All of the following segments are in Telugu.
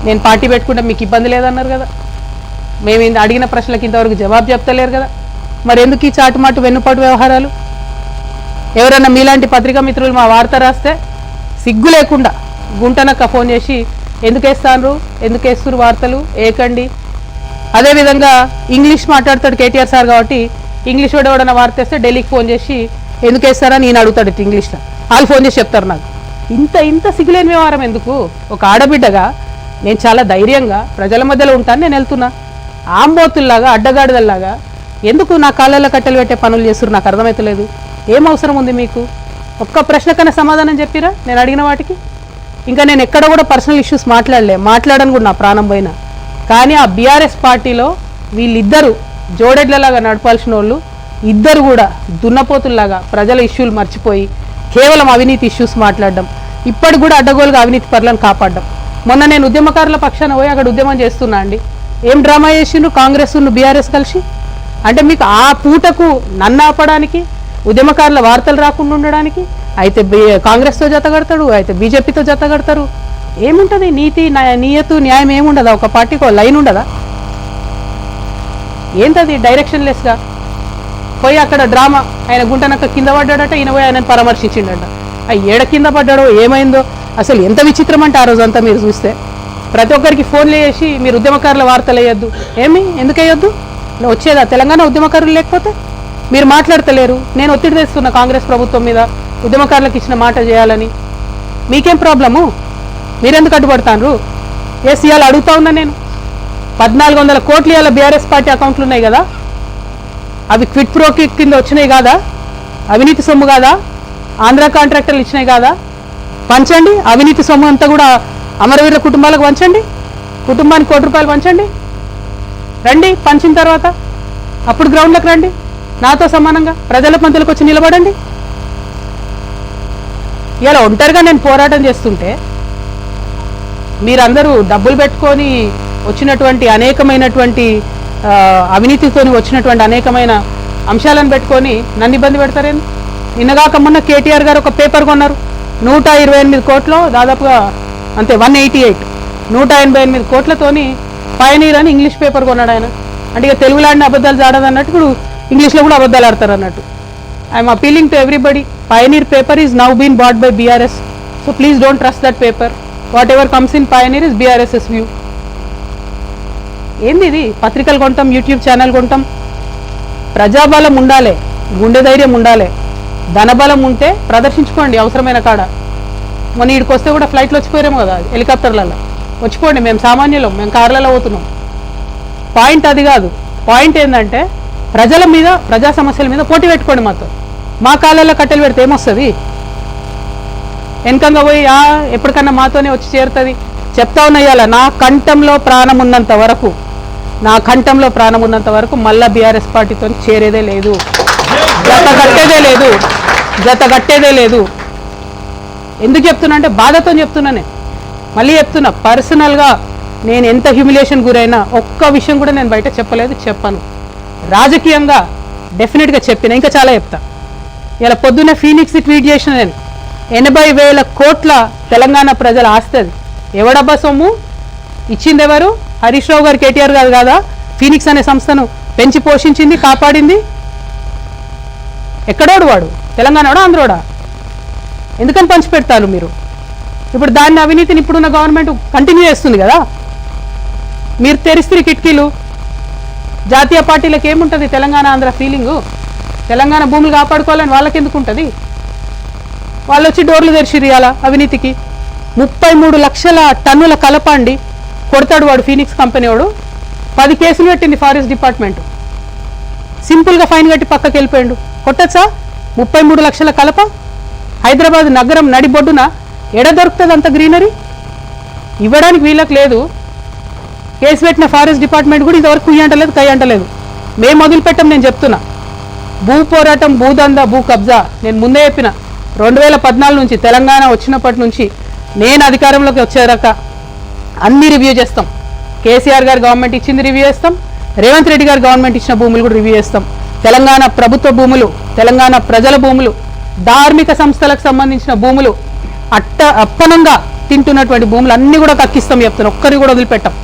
నేను పార్టీ పెట్టుకుంటే మీకు ఇబ్బంది లేదన్నారు కదా, మేము అడిగిన ప్రశ్నలకు ఇంతవరకు జవాబు చెప్తలేరు కదా, మరి ఎందుకు ఈ చాటుమాటు వెన్నుపాటు వ్యవహారాలు? ఎవరన్నా మీలాంటి పత్రికా మిత్రులు మా వార్త రాస్తే సిగ్గు లేకుండా గుంటనక్క ఫోన్ చేసి ఎందుకు వేస్తున్నారు వార్తలు ఏకండి. అదేవిధంగా ఇంగ్లీష్ మాట్లాడతాడు కేటీఆర్ సార్ కాబట్టి ఇంగ్లీష్ వాడు ఎవడన్నా వార్త వేస్తే ఢిల్లీకి ఫోన్ చేసి ఎందుకు వేస్తారని నేను అడుగుతాడు ఇంగ్లీష్లో, వాళ్ళు ఫోన్ చేసి చెప్తారు నాకు. ఇంత సిగ్గులేని వ్యవహారం ఎందుకు? ఒక ఆడబిడ్డగా నేను చాలా ధైర్యంగా ప్రజల మధ్యలో ఉంటాను, నేను వెళ్తున్నా. ఆంబోతుల్లాగా అడ్డగాడిదల్లాగా ఎందుకు నా కాళ్ళల్లో కట్టెలు పెట్టే పనులు చేస్తున్నారు నాకు అర్థమవుతలేదు. ఏం అవసరం ఉంది మీకు? ఒక్క ప్రశ్న కన్నా సమాధానం చెప్పిరా నేను అడిగిన వాటికి? ఇంకా నేను ఎక్కడ కూడా పర్సనల్ ఇష్యూస్ మాట్లాడను కూడా నా ప్రాణం పోయినా. కానీ ఆ బీఆర్ఎస్ పార్టీలో వీళ్ళిద్దరూ జోడెడ్లలాగా నడపాల్సిన వాళ్ళు ఇద్దరు కూడా దున్నపోతుల్లాగా ప్రజల ఇష్యూలు మర్చిపోయి కేవలం అవినీతి ఇష్యూస్ మాట్లాడడం, ఇప్పటికి కూడా అడ్డగోలుగా అవినీతి పరులను కాపాడడం. మొన్న నేను ఉద్యమకారుల పక్షాన పోయి అక్కడ ఉద్యమం చేస్తున్నా అండి. ఏం డ్రామా చేసిండ్రు కాంగ్రెస్ బీఆర్ఎస్ కలిసి? అంటే మీకు ఆ పూటకు నన్ను ఆపడానికి, ఉద్యమకారుల వార్తలు రాకుండా ఉండడానికి అయితే కాంగ్రెస్తో జతగడతాడు, అయితే బీజేపీతో జతగడతారు. ఏముంటుంది? నీయతు న్యాయం ఏముండదా? ఒక పార్టీకి ఒక లైన్ ఉండదా? ఏంటది డైరెక్షన్ లెస్గా పోయి అక్కడ డ్రామా. ఆయన గుంటనక్క కింద పడ్డాడట, ఈయన పోయి ఆయనను పరామర్శించిండట. ఆ ఏడ కింద పడ్డాడో ఏమైందో అసలు ఎంత విచిత్రం అంటే ఆ రోజంతా మీరు చూస్తే ప్రతి ఒక్కరికి ఫోన్లు చేసి మీరు ఉద్యమకారుల వార్తలు వేయొద్దు. ఎందుకు వేయొద్దు? వచ్చేదా తెలంగాణ ఉద్యమకారులు లేకపోతే? మీరు మాట్లాడతలేరు. నేను ఒత్తిడి తెస్తున్నా కాంగ్రెస్ ప్రభుత్వం మీద ఉద్యమకారులకు ఇచ్చిన మాట చేయాలని. మీకేం ప్రాబ్లము? మీరెందుకు అడ్డుపడతారు? ఇవాళ అడుగుతా ఉన్నా నేను. 1400 కోట్లు ఇవాళ బీఆర్ఎస్ పార్టీ అకౌంట్లు ఉన్నాయి కదా, అవి క్విట్ ప్రో కింద వచ్చినాయి కాదా? అవినీతి సొమ్ము కాదా? ఆంధ్ర కాంట్రాక్టర్లు ఇచ్చినాయి కాదా? పంచండి. అవినీతి సొమ్ము అంతా కూడా అమరవీరుల కుటుంబాలకు పంచండి. కుటుంబానికి ₹1 పంచండి. రండి, పంచిన తర్వాత అప్పుడు గ్రౌండ్లకు రండి, నాతో సమానంగా ప్రజల మధ్యలోకి వచ్చి నిలబడండి. ఇలా ఒంటరిగా నేను పోరాటం చేస్తుంటే మీరందరూ డబ్బులు పెట్టుకొని వచ్చినటువంటి అనేకమైనటువంటి అవినీతితో వచ్చినటువంటి అనేకమైన అంశాలను పెట్టుకొని నన్ను ఇబ్బంది పెడతారేంది? నిన్నగాక మొన్న కేటీఆర్ గారు ఒక పేపర్ కొన్నారు 128 కోట్లు, దాదాపుగా అంతే 188, 188 కోట్లతోని పయనీర్ అని ఇంగ్లీష్ పేపర్ కొన్నాడు ఆయన. అంటే ఇక తెలుగులాడిన అబద్ధాలు జాడదు అన్నట్టు ఇప్పుడు ఇంగ్లీష్లో కూడా అబద్ధాలు ఆడతారు అన్నట్టు. I'm appealing to everybody, Pioneer paper is now been bought by BRS, so please don't trust that paper. Whatever comes in Pioneer is BRS's view. ఏంది ఇది? పత్రికలు కొంటాం, యూట్యూబ్ ఛానల్ కొంటాం. ప్రజాబలం ఉండాలి, గుండె ధైర్యం ఉండాలి, ధనబలం ఉంటే ప్రదర్శించుకోండి అవసరమైన కాడ. మొన్న ఈడికి వస్తే కూడా ఫ్లైట్లో వచ్చిపోయారేమో కదా, హెలికాప్టర్లలో వచ్చిపోండి. మేము సామాన్యులం, మేము కార్లలో పోతున్నాం. పాయింట్ అది కాదు. పాయింట్ ఏంటంటే ప్రజల మీద, ప్రజా సమస్యల మీద పోటీ పెట్టుకోండి మాతో. మా కాళ్ళల్లో కట్టెలు పెడితే ఏమొస్తుంది? వెనకంగా పోయి ఎప్పటికన్నా మాతోనే వచ్చి చేరుతుంది. చెప్తా ఉన్నా ఇవాళ నా కంఠంలో ప్రాణం ఉన్నంత వరకు మళ్ళా బీఆర్ఎస్ పార్టీతో చేరేదే లేదు, జత కట్టేదే లేదు. ఎందుకు చెప్తున్నా అంటే బాధతో చెప్తున్నానే. మళ్ళీ చెప్తున్నా, పర్సనల్గా నేను ఎంత హ్యూమిలేషన్ గురైనా ఒక్క విషయం కూడా నేను బయట చెప్పను. రాజకీయంగా డెఫినెట్గా చెప్పిన, ఇంకా చాలా చెప్తా. ఇలా పొద్దున్న ఫీనిక్స్ ట్వీట్ చేసిన నేను 80,000 కోట్ల తెలంగాణ ప్రజల ఆస్తుంది. ఎవడబ్బా సొమ్ము ఇచ్చింది? ఎవరు? హరీష్ రావు గారు, కేటీఆర్ గారు కాదా ఫీనిక్స్ అనే సంస్థను పెంచి పోషించింది, కాపాడింది? ఎక్కడోడు వాడు? తెలంగాణోడా, ఆంధ్రోడా? ఎందుకని పంచిపెడతారు మీరు? ఇప్పుడు దాన్ని అవినీతిని ఇప్పుడున్న గవర్నమెంట్ కంటిన్యూ చేస్తుంది కదా. మీరు తెరిస్తే కిటికీలు. జాతీయ పార్టీలకు ఏముంటుంది తెలంగాణ ఆంధ్ర ఫీలింగు? తెలంగాణ భూములు కాపాడుకోవాలని వాళ్ళకి ఎందుకు ఉంటుంది? వాళ్ళు వచ్చి డోర్లు తెరిచిరు ఇవాళ అవినీతికి. 33 లక్షల టన్నుల కలప అండి కొడతాడు వాడు, ఫీనిక్స్ కంపెనీ వాడు. 10 కేసులు పెట్టింది ఫారెస్ట్ డిపార్ట్మెంట్. సింపుల్గా ఫైన్ కట్టి పక్కకి వెళ్ళిపోయాడు. కొట్టచ్చా? 33 లక్షల కలప హైదరాబాద్ నగరం నడిబొడ్డున ఎడ దొరుకుతుంది అంత గ్రీనరీ? ఇవ్వడానికి వీళ్ళకి లేదు. కేసు పెట్టిన ఫారెస్ట్ డిపార్ట్మెంట్ కూడా ఇంతవరకు కుయ్యంటలేదు, కయ్యంటలేదు. మేము మొదలుపెట్టాం. నేను చెప్తున్నా, భూ పోరాటం, భూదందా, భూ కబ్జా నేను ముందే చెప్పిన. 2014 నుంచి తెలంగాణ వచ్చినప్పటి నుంచి నేను అధికారంలోకి వచ్చేదాకా అన్ని రివ్యూ చేస్తాం. కేసీఆర్ గారు గవర్నమెంట్ ఇచ్చింది రివ్యూ చేస్తాం, రేవంత్ రెడ్డి గారు గవర్నమెంట్ ఇచ్చిన భూములు కూడా రివ్యూ చేస్తాం. తెలంగాణ ప్రభుత్వ భూములు, తెలంగాణ ప్రజల భూములు, ధార్మిక సంస్థలకు సంబంధించిన భూములు అప్పనంగా తింటున్నటువంటి భూములు అన్నీ కూడా కక్కిస్తాం చెప్తాను, ఒక్కరి కూడా వదిలిపెట్టాం.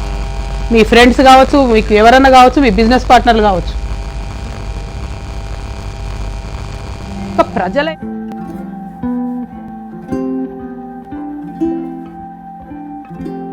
మీ ఫ్రెండ్స్ కావచ్చు, మీకు ఎవరన్నా కావచ్చు, మీ బిజినెస్ పార్ట్నర్లు కావచ్చు. ప్రజలే